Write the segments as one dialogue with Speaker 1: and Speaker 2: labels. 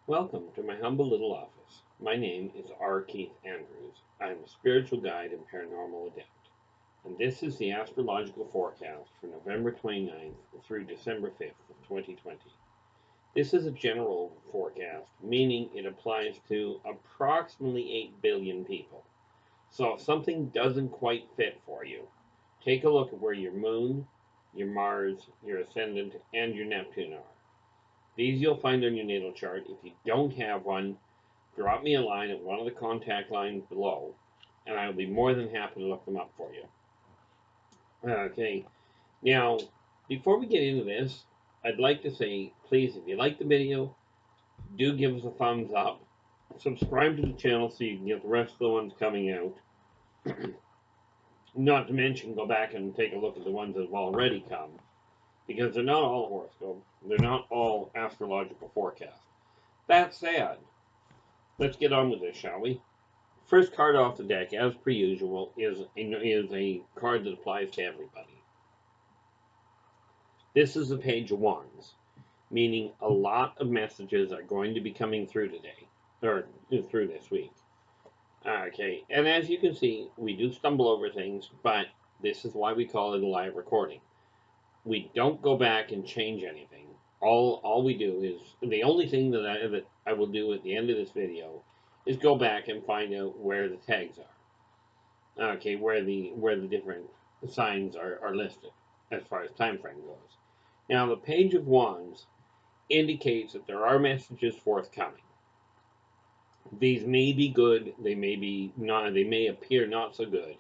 Speaker 1: Welcome to my humble little office. My name is R. Keith Andrews. I am a spiritual guide and paranormal adept, and this is the Astrological Forecast for November 29th through December 5th of 2020. This is a general forecast, meaning it applies to approximately 8 billion people. So if something doesn't quite fit for you, take a look at where your Moon, your Mars, your Ascendant, and your Neptune are. These you'll find on your natal chart. If you don't have one, drop me a line at one of the contact lines below, and I will be more than happy to look them up for you. Okay, now, before we get into this, I'd like to say, please, if you like the video, do give us a thumbs up. Subscribe to the channel so you can get the rest of the ones coming out. Not to mention, go back and take a look at the ones that have already come, because they're not all horoscope. They're not all astrological forecasts. That said, let's get on with this, shall we? First card off the deck, as per usual, is a card that applies to everybody. This is the Page of Wands, meaning a lot of messages are going to be coming through today, or through this week. Okay, and as you can see, we do stumble over things, but this is why we call it a live recording. We don't go back and change anything. All we do is, the only thing that I will do at the end of this video is go back and find out where the tags are. Okay, where the different signs are listed as far as time frame goes. Now, the Page of Wands indicates that there are messages forthcoming. These may be good, they may be not, they may appear not so good.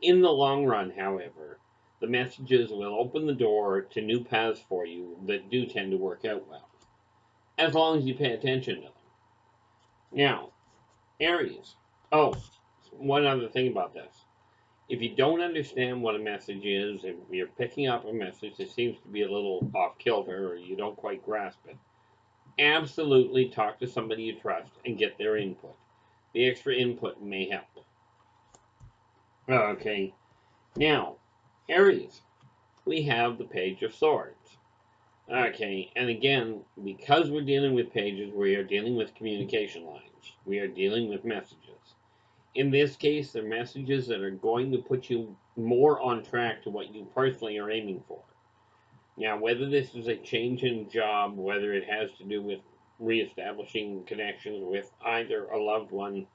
Speaker 1: In the long run, however, the messages will open the door to new paths for you that do tend to work out well, as long as you pay attention to them. Now, Aries. Oh, one other thing about this. If you don't understand what a message is, if you're picking up a message that seems to be a little off kilter or you don't quite grasp it, absolutely talk to somebody you trust and get their input. The extra input may help. Okay, now, Aries, we have the Page of Swords. Okay, and again, because we're dealing with pages, we are dealing with communication lines. We are dealing with messages. In this case, they're messages that are going to put you more on track to what you personally are aiming for. Now, whether this is a change in job, whether it has to do with reestablishing connections with either a loved one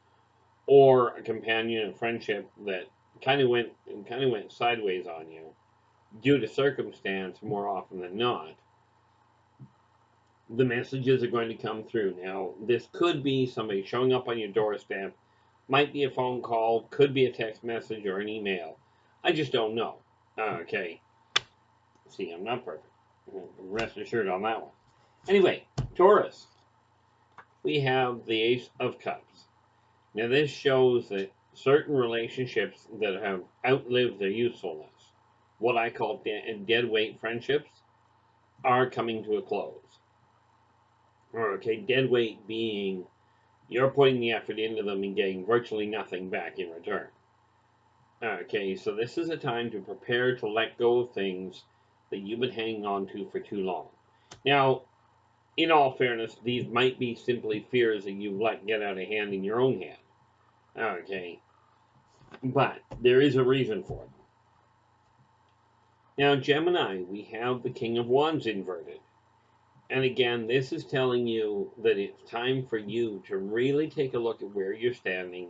Speaker 1: or a companion and friendship that kind of went sideways on you due to circumstance more often than not, the messages are going to come through. Now, this could be somebody showing up on your doorstep, might be a phone call, could be a text message or an email. I just don't know. Okay. See, I'm not perfect. Rest assured on that one. Anyway, Taurus. We have the Ace of Cups. Now, this shows that certain relationships that have outlived their usefulness, what I call dead weight friendships, are coming to a close. Okay, dead weight being you're putting the effort into them and getting virtually nothing back in return. Okay, so this is a time to prepare to let go of things that you've been hanging on to for too long. Now, in all fairness, these might be simply fears that you've let get out of hand in your own head. Okay, but there is a reason for them. Now, Gemini, we have the King of Wands inverted. And again, this is telling you that it's time for you to really take a look at where you're standing,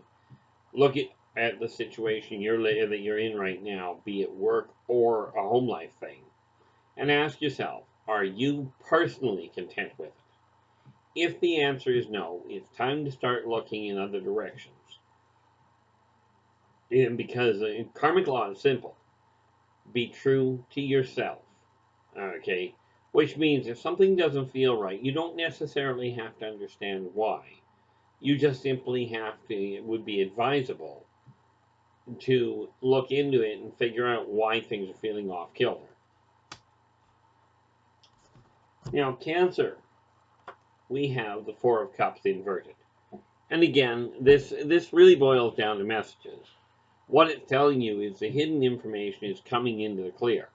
Speaker 1: look at the situation that you're in right now, be it work or a home life thing, and ask yourself, are you personally content with it? If the answer is no, it's time to start looking in other directions. And because karmic law is simple. Be true to yourself. Okay? Which means if something doesn't feel right, you don't necessarily have to understand why. You just simply have to, it would be advisable to look into it and figure out why things are feeling off kilter. Now, Cancer, we have the Four of Cups inverted. And again, this really boils down to messages. What it's telling you is the hidden information is coming into the clear.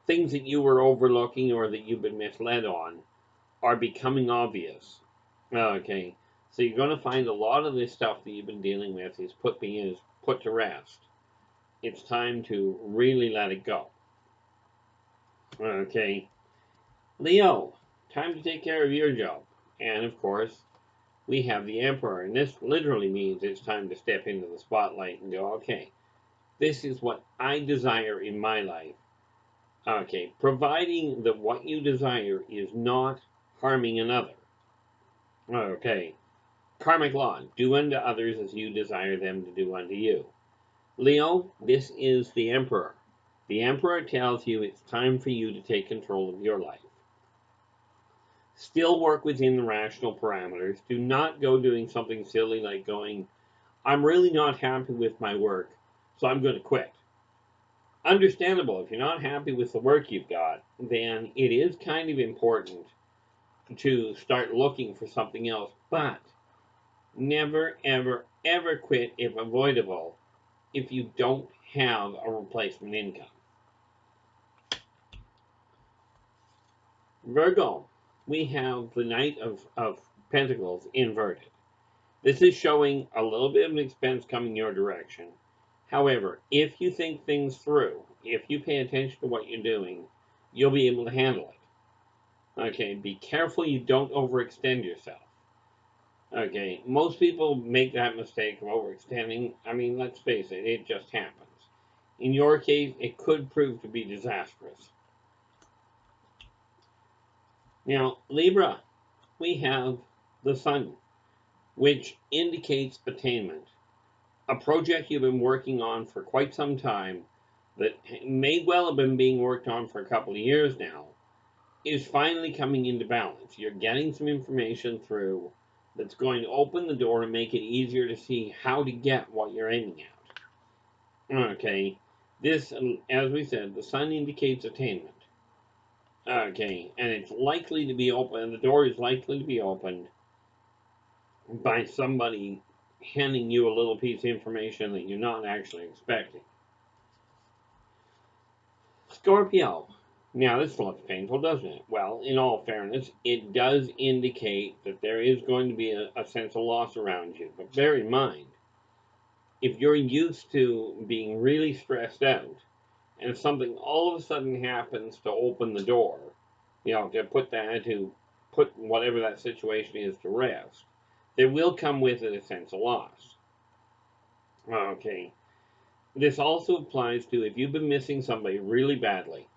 Speaker 1: Things that you were overlooking or that you've been misled on are becoming obvious. Okay, so you're going to find a lot of this stuff that you've been dealing with is put to rest. It's time to really let it go. Okay, Leo, time to take care of your job. And of course, we have the Emperor, and this literally means it's time to step into the spotlight and go, okay, this is what I desire in my life. Okay, providing that what you desire is not harming another. Okay, karmic law, do unto others as you desire them to do unto you. Leo, this is the Emperor. The Emperor tells you it's time for you to take control of your life. Still work within the rational parameters. Do not go doing something silly like going, I'm really not happy with my work, so I'm going to quit. Understandable, if you're not happy with the work you've got, then it is kind of important to start looking for something else. But never, ever, ever quit if avoidable if you don't have a replacement income. Virgo, we have the Knight of Pentacles inverted. This is showing a little bit of an expense coming your direction. However, if you think things through, if you pay attention to what you're doing, you'll be able to handle it. Okay, be careful you don't overextend yourself. Okay, most people make that mistake of overextending. I mean, let's face it, it just happens. In your case, it could prove to be disastrous. Now, Libra, we have the Sun, which indicates attainment. A project you've been working on for quite some time that may well have been being worked on for a couple of years now is finally coming into balance. You're getting some information through that's going to open the door and make it easier to see how to get what you're aiming at. Okay, this, as we said, the Sun indicates attainment. Okay, and it's likely to be open, the door is likely to be opened by somebody handing you a little piece of information that you're not actually expecting. Scorpio. Now, this looks painful, doesn't it? Well, in all fairness, it does indicate that there is going to be a sense of loss around you. But bear in mind, if you're used to being really stressed out, and if something all of a sudden happens to open the door, to put whatever that situation is to rest, there will come with it a sense of loss. Okay. This also applies to if you've been missing somebody really badly,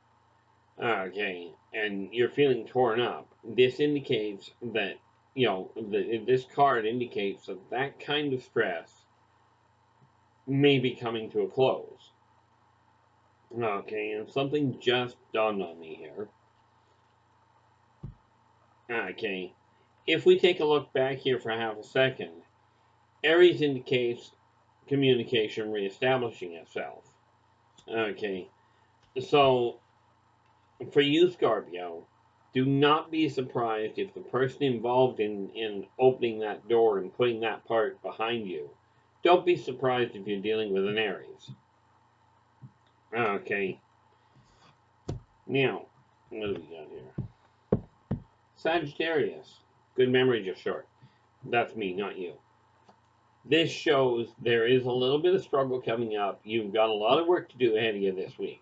Speaker 1: okay, and you're feeling torn up. This indicates that, this card indicates that that kind of stress may be coming to a close. Okay, and something just dawned on me here. Okay, if we take a look back here for half a second, Aries indicates communication reestablishing itself. Okay, so for you, Scorpio, do not be surprised if the person involved in opening that door and putting that part behind you, don't be surprised if you're dealing with an Aries. Okay. Now, what do we got here? Sagittarius. Good memory, just short. That's me, not you. This shows there is a little bit of struggle coming up. You've got a lot of work to do ahead of you this week.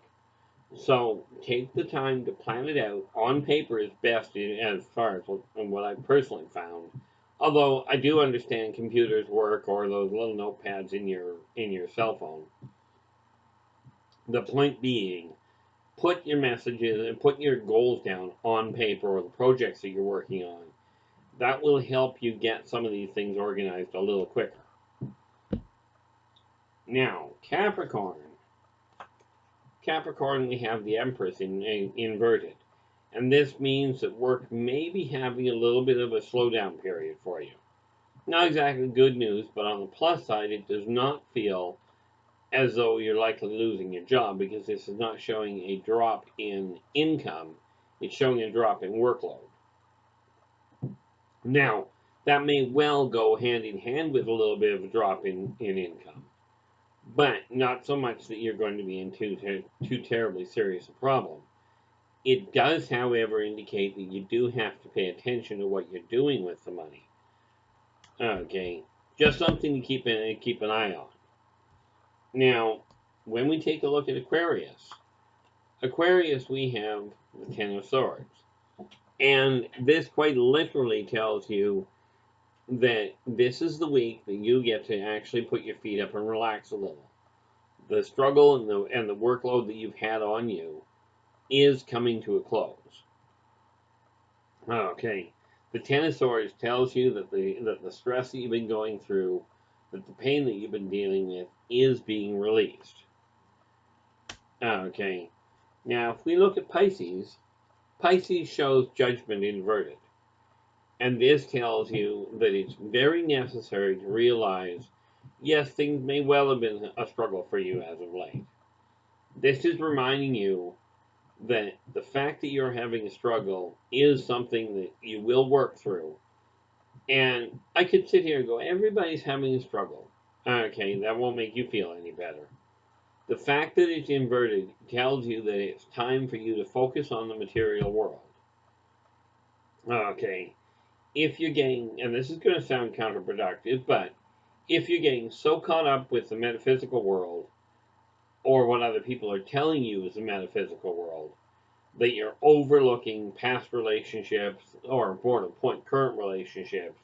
Speaker 1: So take the time to plan it out. On paper is best as far as what I've personally found. Although I do understand computers work or those little notepads in your cell phone. The point being, put your messages and put your goals down on paper or the projects that you're working on. That will help you get some of these things organized a little quicker. Now, Capricorn. Capricorn, we have the Empress inverted. And this means that work may be having a little bit of a slowdown period for you. Not exactly good news, but on the plus side, it does not feel as though you're likely losing your job because this is not showing a drop in income. It's showing a drop in workload. Now, that may well go hand in hand with a little bit of a drop in income. But not so much that you're going to be in too terribly serious a problem. It does, however, indicate that you do have to pay attention to what you're doing with the money. Okay, just something to keep an eye on. Now, when we take a look at Aquarius, we have the Ten of Swords, and this quite literally tells you that this is the week that you get to actually put your feet up and relax a little. The struggle and the workload that you've had on you is coming to a close. Okay, the Ten of Swords tells you that the stress that you've been going through, that the pain that you've been dealing with, is being released. Okay, now if we look at Pisces, Pisces shows Judgment inverted, and this tells you that it's very necessary to realize, yes, things may well have been a struggle for you as of late. This is reminding you that the fact that you're having a struggle is something that you will work through. And I could sit here and go, everybody's having a struggle. Okay, that won't make you feel any better. The fact that it's inverted tells you that it's time for you to focus on the material world. Okay, if you're getting, and this is going to sound counterproductive, but if you're getting so caught up with the metaphysical world, or what other people are telling you is the metaphysical world, that you're overlooking past relationships, or more to the point, current relationships,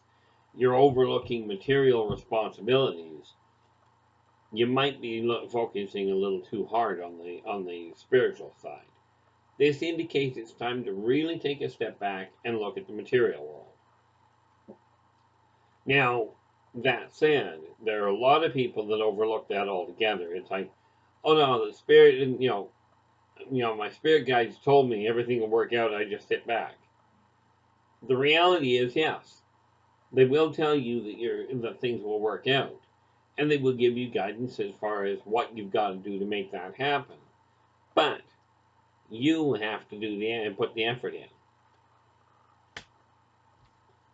Speaker 1: you're overlooking material responsibilities, you might be focusing a little too hard on the spiritual side. This indicates it's time to really take a step back and look at the material world. Now, that said, there are a lot of people that overlook that altogether. It's like, oh no, the spirit, my spirit guides told me everything will work out. I just sit back. The reality is, yes, they will tell you that things will work out, and they will give you guidance as far as what you've got to do to make that happen. But you have to do and put the effort in.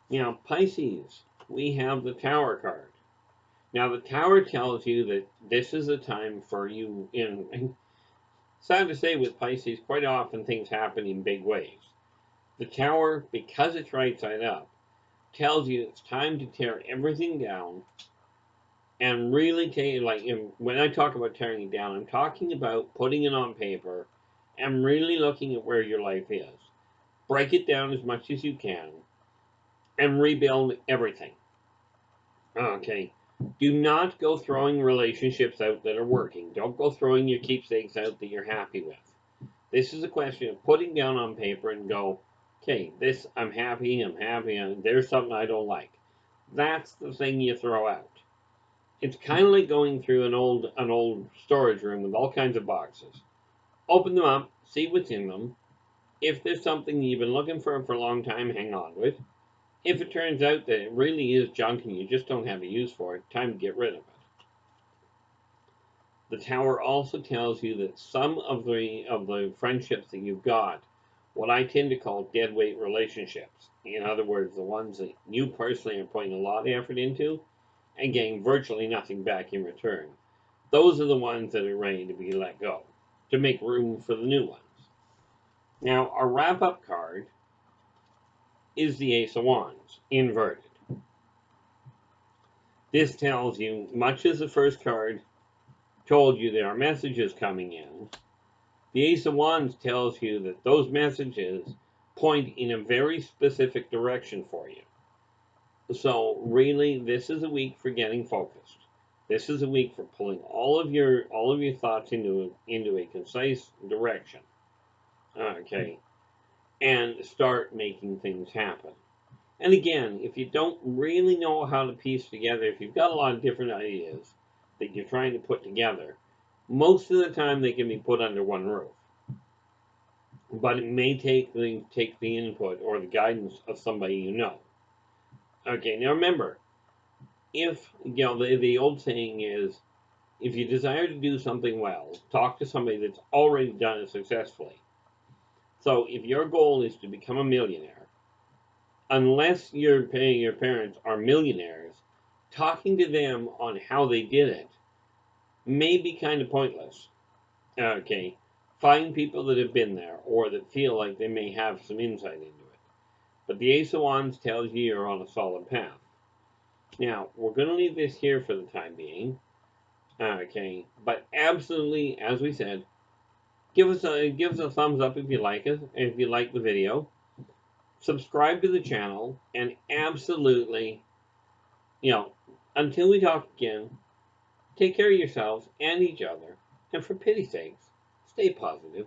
Speaker 1: Now, Pisces, we have the Tower card. Now, the Tower tells you that this is a time for you. Sad to say, with Pisces, quite often things happen in big ways. The Tower, because it's right side up, tells you it's time to tear everything down and really take, when I talk about tearing it down, I'm talking about putting it on paper and really looking at where your life is. Break it down as much as you can and rebuild everything. Okay. Do not go throwing relationships out that are working. Don't go throwing your keepsakes out that you're happy with. This is a question of putting down on paper and go, okay, this I'm happy, and there's something I don't like. That's the thing you throw out. It's kind of like going through an old storage room with all kinds of boxes. Open them up, see what's in them. If there's something you've been looking for a long time, hang on to it. If it turns out that it really is junk and you just don't have a use for it, time to get rid of it. The Tower also tells you that some of the friendships that you've got, what I tend to call deadweight relationships. In other words, the ones that you personally are putting a lot of effort into and getting virtually nothing back in return. Those are the ones that are ready to be let go, to make room for the new ones. Now, our wrap-up card is the Ace of Wands, inverted. This tells you, much as the first card told you there are messages coming in, the Ace of Wands tells you that those messages point in a very specific direction for you. So really, this is a week for getting focused. This is a week for pulling all of your thoughts into a concise direction. Okay, and start making things happen. And again, if you don't really know how to piece together, if you've got a lot of different ideas that you're trying to put together, most of the time they can be put under one roof. But it may take the input or the guidance of somebody you know. Okay, now remember, if the old saying is, if you desire to do something well, talk to somebody that's already done it successfully. So if your goal is to become a millionaire, unless your parents are millionaires, talking to them on how they did it may be kind of pointless. Okay, find people that have been there or that feel like they may have some insight into it. But the Ace of Wands tells you you're on a solid path. Now, we're going to leave this here for the time being. Okay, but absolutely, as we said, give us a thumbs up if you like us, if you like the video. Subscribe to the channel, and absolutely, until we talk again, take care of yourselves and each other, and for pity's sakes, stay positive.